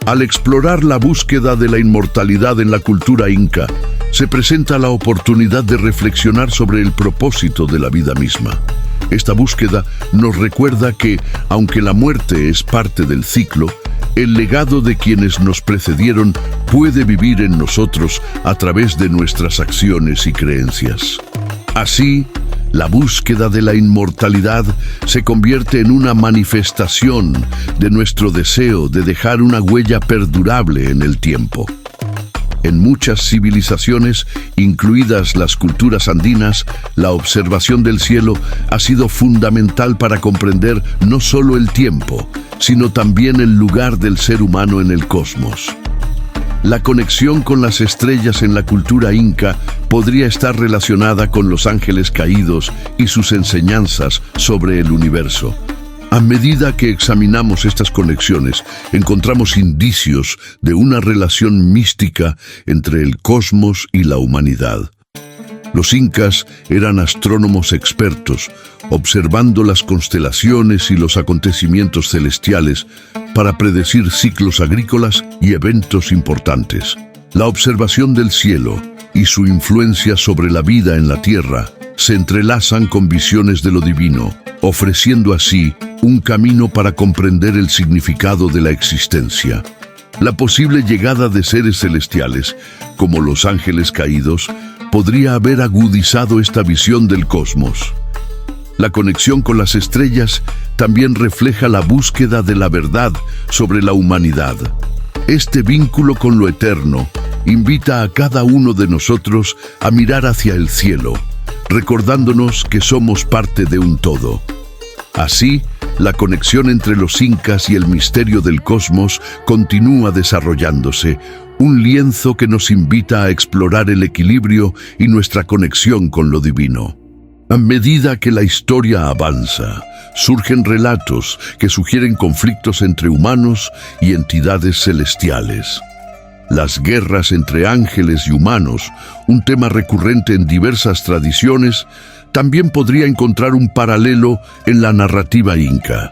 Al explorar la búsqueda de la inmortalidad en la cultura inca, se presenta la oportunidad de reflexionar sobre el propósito de la vida misma. Esta búsqueda nos recuerda que, aunque la muerte es parte del ciclo, el legado de quienes nos precedieron puede vivir en nosotros a través de nuestras acciones y creencias. Así, la búsqueda de la inmortalidad se convierte en una manifestación de nuestro deseo de dejar una huella perdurable en el tiempo. En muchas civilizaciones, incluidas las culturas andinas, la observación del cielo ha sido fundamental para comprender no solo el tiempo, sino también el lugar del ser humano en el cosmos. La conexión con las estrellas en la cultura inca podría estar relacionada con los ángeles caídos y sus enseñanzas sobre el universo. A medida que examinamos estas conexiones, encontramos indicios de una relación mística entre el cosmos y la humanidad. Los incas eran astrónomos expertos, observando las constelaciones y los acontecimientos celestiales para predecir ciclos agrícolas y eventos importantes. La observación del cielo y su influencia sobre la vida en la tierra se entrelazan con visiones de lo divino, ofreciendo así un camino para comprender el significado de la existencia. La posible llegada de seres celestiales, como los ángeles caídos, podría haber agudizado esta visión del cosmos. La conexión con las estrellas también refleja la búsqueda de la verdad sobre la humanidad. Este vínculo con lo eterno invita a cada uno de nosotros a mirar hacia el cielo, recordándonos que somos parte de un todo. Así, la conexión entre los incas y el misterio del cosmos continúa desarrollándose, un lienzo que nos invita a explorar el equilibrio y nuestra conexión con lo divino. A medida que la historia avanza, surgen relatos que sugieren conflictos entre humanos y entidades celestiales. Las guerras entre ángeles y humanos, un tema recurrente en diversas tradiciones, también podría encontrar un paralelo en la narrativa inca.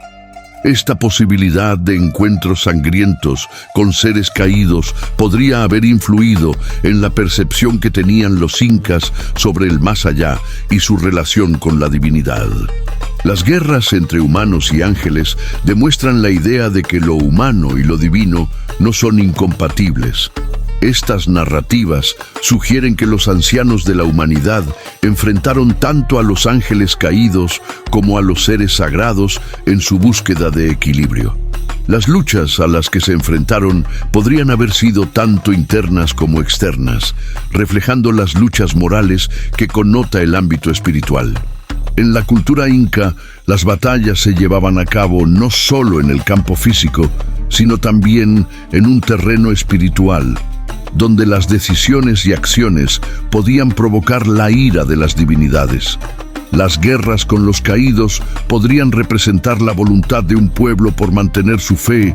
Esta posibilidad de encuentros sangrientos con seres caídos podría haber influido en la percepción que tenían los incas sobre el más allá y su relación con la divinidad. Las guerras entre humanos y ángeles demuestran la idea de que lo humano y lo divino no son incompatibles. Estas narrativas sugieren que los ancianos de la humanidad enfrentaron tanto a los ángeles caídos como a los seres sagrados en su búsqueda de equilibrio. Las luchas a las que se enfrentaron podrían haber sido tanto internas como externas, reflejando las luchas morales que connota el ámbito espiritual. En la cultura inca, las batallas se llevaban a cabo no solo en el campo físico, sino también en un terreno espiritual, donde las decisiones y acciones podían provocar la ira de las divinidades. Las guerras con los caídos podrían representar la voluntad de un pueblo por mantener su fe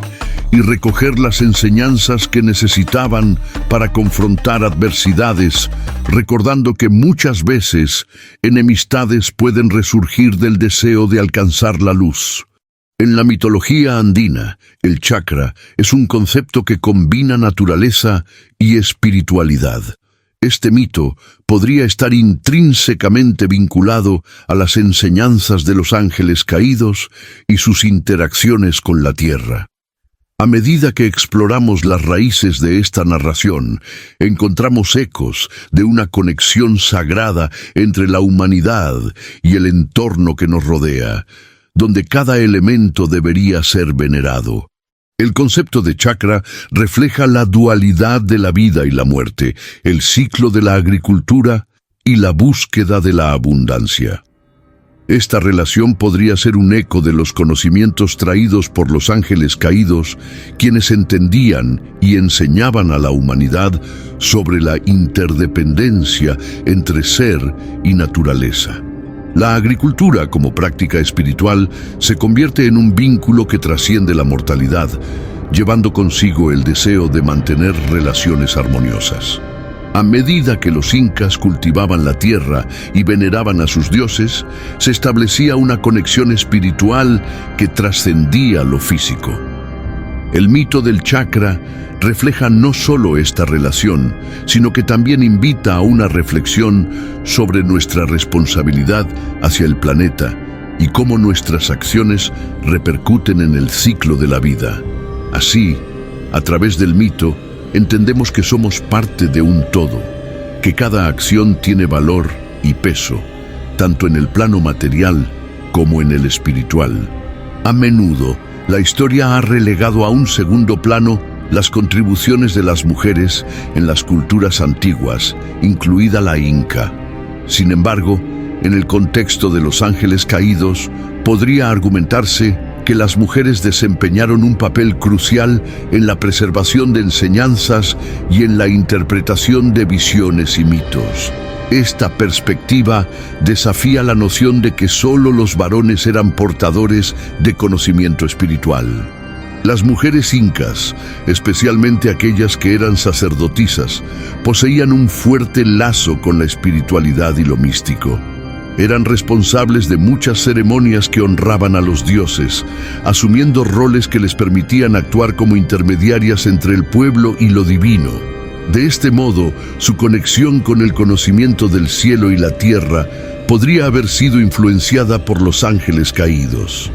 y recoger las enseñanzas que necesitaban para confrontar adversidades, recordando que muchas veces enemistades pueden resurgir del deseo de alcanzar la luz. En la mitología andina, el chakra es un concepto que combina naturaleza y espiritualidad. Este mito podría estar intrínsecamente vinculado a las enseñanzas de los ángeles caídos y sus interacciones con la tierra. A medida que exploramos las raíces de esta narración, encontramos ecos de una conexión sagrada entre la humanidad y el entorno que nos rodea, donde cada elemento debería ser venerado. El concepto de chakra refleja la dualidad de la vida y la muerte, el ciclo de la agricultura y la búsqueda de la abundancia. Esta relación podría ser un eco de los conocimientos traídos por los ángeles caídos, quienes entendían y enseñaban a la humanidad sobre la interdependencia entre ser y naturaleza. La agricultura, como práctica espiritual, se convierte en un vínculo que trasciende la mortalidad, llevando consigo el deseo de mantener relaciones armoniosas. A medida que los incas cultivaban la tierra y veneraban a sus dioses, se establecía una conexión espiritual que trascendía lo físico. El mito del chakra refleja no solo esta relación, sino que también invita a una reflexión sobre nuestra responsabilidad hacia el planeta y cómo nuestras acciones repercuten en el ciclo de la vida. Así, a través del mito, entendemos que somos parte de un todo, que cada acción tiene valor y peso, tanto en el plano material como en el espiritual. A menudo, la historia ha relegado a un segundo plano las contribuciones de las mujeres en las culturas antiguas, incluida la inca. Sin embargo, en el contexto de los ángeles caídos, podría argumentarse que las mujeres desempeñaron un papel crucial en la preservación de enseñanzas y en la interpretación de visiones y mitos. Esta perspectiva desafía la noción de que solo los varones eran portadores de conocimiento espiritual. Las mujeres incas, especialmente aquellas que eran sacerdotisas, poseían un fuerte lazo con la espiritualidad y lo místico. Eran responsables de muchas ceremonias que honraban a los dioses, asumiendo roles que les permitían actuar como intermediarias entre el pueblo y lo divino. De este modo, su conexión con el conocimiento del cielo y la tierra podría haber sido influenciada por los ángeles caídos.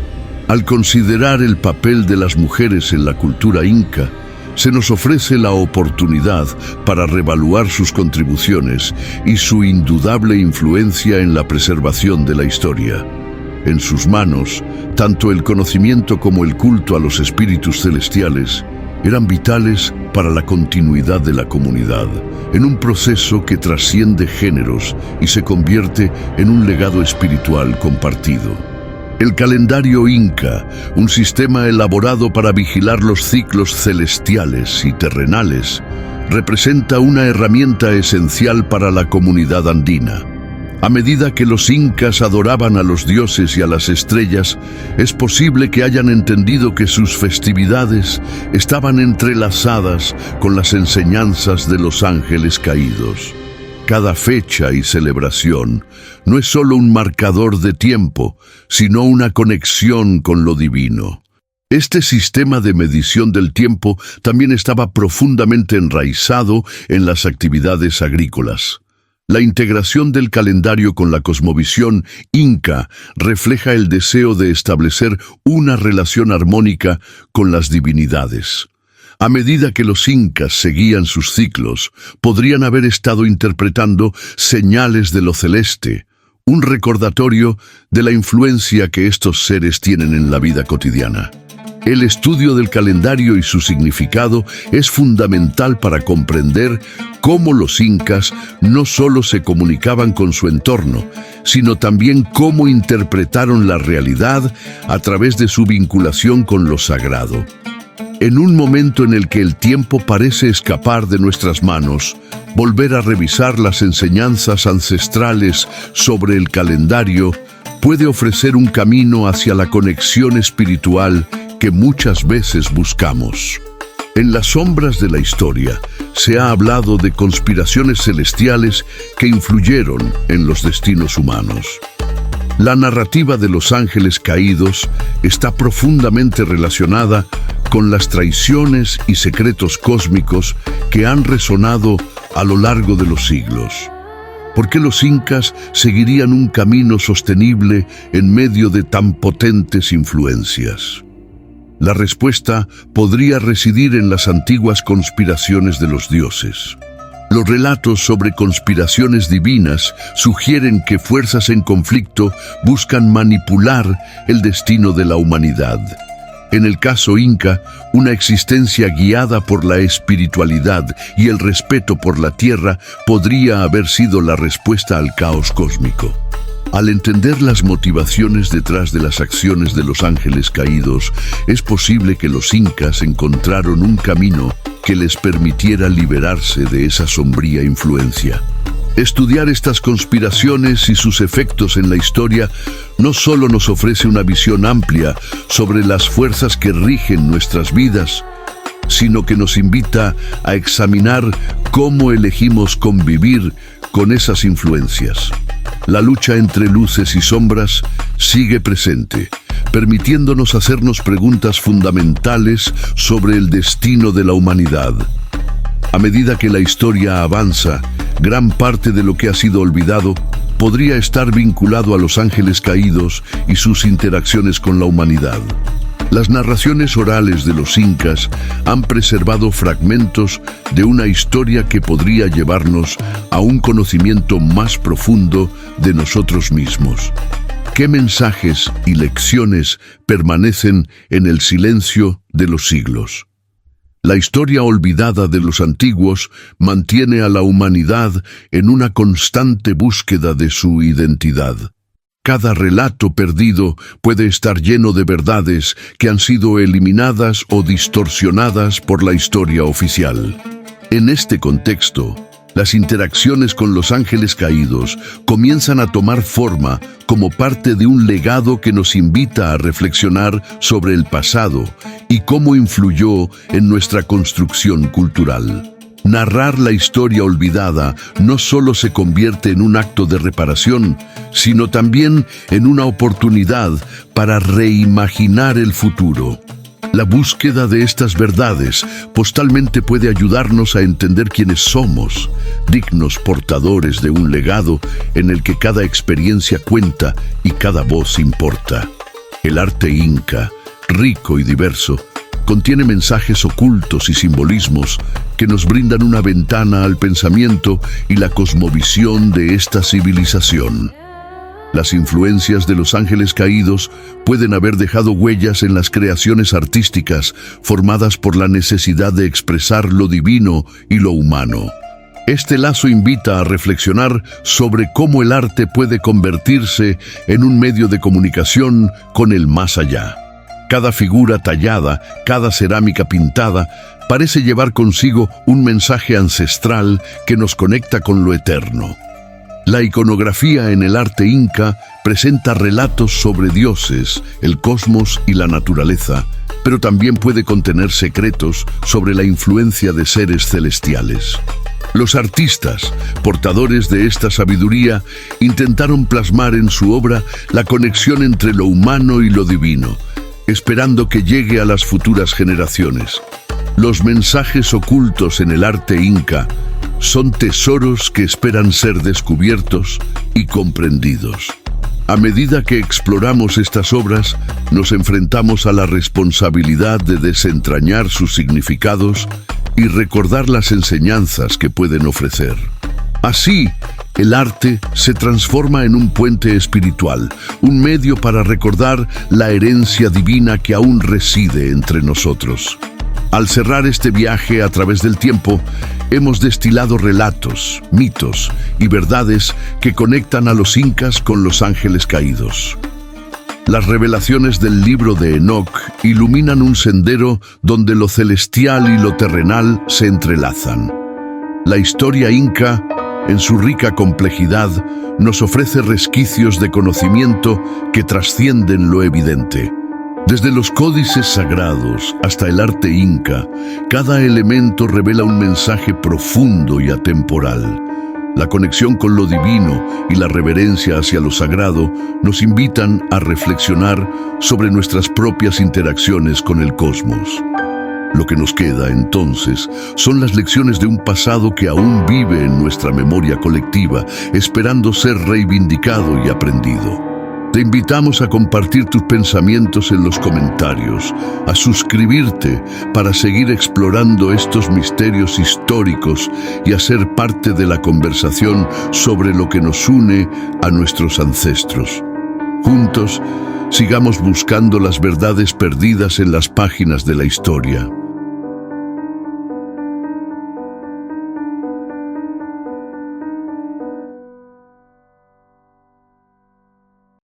Al considerar el papel de las mujeres en la cultura inca, se nos ofrece la oportunidad para reevaluar sus contribuciones y su indudable influencia en la preservación de la historia. En sus manos, tanto el conocimiento como el culto a los espíritus celestiales eran vitales para la continuidad de la comunidad, en un proceso que trasciende géneros y se convierte en un legado espiritual compartido. El calendario inca, un sistema elaborado para vigilar los ciclos celestiales y terrenales, representa una herramienta esencial para la comunidad andina. A medida que los incas adoraban a los dioses y a las estrellas, es posible que hayan entendido que sus festividades estaban entrelazadas con las enseñanzas de los ángeles caídos. Cada fecha y celebración no es solo un marcador de tiempo, sino una conexión con lo divino. Este sistema de medición del tiempo también estaba profundamente enraizado en las actividades agrícolas. La integración del calendario con la cosmovisión inca refleja el deseo de establecer una relación armónica con las divinidades. A medida que los incas seguían sus ciclos, podrían haber estado interpretando señales de lo celeste, un recordatorio de la influencia que estos seres tienen en la vida cotidiana. El estudio del calendario y su significado es fundamental para comprender cómo los incas no solo se comunicaban con su entorno, sino también cómo interpretaron la realidad a través de su vinculación con lo sagrado. En un momento en el que el tiempo parece escapar de nuestras manos, volver a revisar las enseñanzas ancestrales sobre el calendario puede ofrecer un camino hacia la conexión espiritual que muchas veces buscamos. En las sombras de la historia se ha hablado de conspiraciones celestiales que influyeron en los destinos humanos. La narrativa de los ángeles caídos está profundamente relacionada con las traiciones y secretos cósmicos que han resonado a lo largo de los siglos. ¿Por qué los incas seguirían un camino sostenible en medio de tan potentes influencias? La respuesta podría residir en las antiguas conspiraciones de los dioses. Los relatos sobre conspiraciones divinas sugieren que fuerzas en conflicto buscan manipular el destino de la humanidad. En el caso inca, una existencia guiada por la espiritualidad y el respeto por la tierra podría haber sido la respuesta al caos cósmico. Al entender las motivaciones detrás de las acciones de los ángeles caídos, es posible que los incas encontraron un camino que les permitiera liberarse de esa sombría influencia. Estudiar estas conspiraciones y sus efectos en la historia no solo nos ofrece una visión amplia sobre las fuerzas que rigen nuestras vidas, sino que nos invita a examinar cómo elegimos convivir con esas influencias. La lucha entre luces y sombras sigue presente, permitiéndonos hacernos preguntas fundamentales sobre el destino de la humanidad. A medida que la historia avanza, gran parte de lo que ha sido olvidado podría estar vinculado a los ángeles caídos y sus interacciones con la humanidad. Las narraciones orales de los incas han preservado fragmentos de una historia que podría llevarnos a un conocimiento más profundo de nosotros mismos. ¿Qué mensajes y lecciones permanecen en el silencio de los siglos? La historia olvidada de los antiguos mantiene a la humanidad en una constante búsqueda de su identidad. Cada relato perdido puede estar lleno de verdades que han sido eliminadas o distorsionadas por la historia oficial. En este contexto, las interacciones con los ángeles caídos comienzan a tomar forma como parte de un legado que nos invita a reflexionar sobre el pasado y cómo influyó en nuestra construcción cultural. Narrar la historia olvidada no solo se convierte en un acto de reparación, sino también en una oportunidad para reimaginar el futuro. La búsqueda de estas verdades postalmente puede ayudarnos a entender quiénes somos, dignos portadores de un legado en el que cada experiencia cuenta y cada voz importa. El arte inca, rico y diverso, contiene mensajes ocultos y simbolismos que nos brindan una ventana al pensamiento y la cosmovisión de esta civilización. Las influencias de los ángeles caídos pueden haber dejado huellas en las creaciones artísticas formadas por la necesidad de expresar lo divino y lo humano. Este lazo invita a reflexionar sobre cómo el arte puede convertirse en un medio de comunicación con el más allá. Cada figura tallada, cada cerámica pintada, parece llevar consigo un mensaje ancestral que nos conecta con lo eterno. La iconografía en el arte inca presenta relatos sobre dioses, el cosmos y la naturaleza, pero también puede contener secretos sobre la influencia de seres celestiales. Los artistas, portadores de esta sabiduría, intentaron plasmar en su obra la conexión entre lo humano y lo divino, esperando que llegue a las futuras generaciones. Los mensajes ocultos en el arte inca son tesoros que esperan ser descubiertos y comprendidos. A medida que exploramos estas obras, nos enfrentamos a la responsabilidad de desentrañar sus significados y recordar las enseñanzas que pueden ofrecer. Así, el arte se transforma en un puente espiritual, un medio para recordar la herencia divina que aún reside entre nosotros. Al cerrar este viaje a través del tiempo, hemos destilado relatos, mitos y verdades que conectan a los incas con los ángeles caídos. Las revelaciones del libro de Enoc iluminan un sendero donde lo celestial y lo terrenal se entrelazan. La historia inca, en su rica complejidad, nos ofrece resquicios de conocimiento que trascienden lo evidente. Desde los códices sagrados hasta el arte inca, cada elemento revela un mensaje profundo y atemporal. La conexión con lo divino y la reverencia hacia lo sagrado nos invitan a reflexionar sobre nuestras propias interacciones con el cosmos. Lo que nos queda, entonces, son las lecciones de un pasado que aún vive en nuestra memoria colectiva, esperando ser reivindicado y aprendido. Te invitamos a compartir tus pensamientos en los comentarios, a suscribirte para seguir explorando estos misterios históricos y a ser parte de la conversación sobre lo que nos une a nuestros ancestros. Juntos, sigamos buscando las verdades perdidas en las páginas de la historia.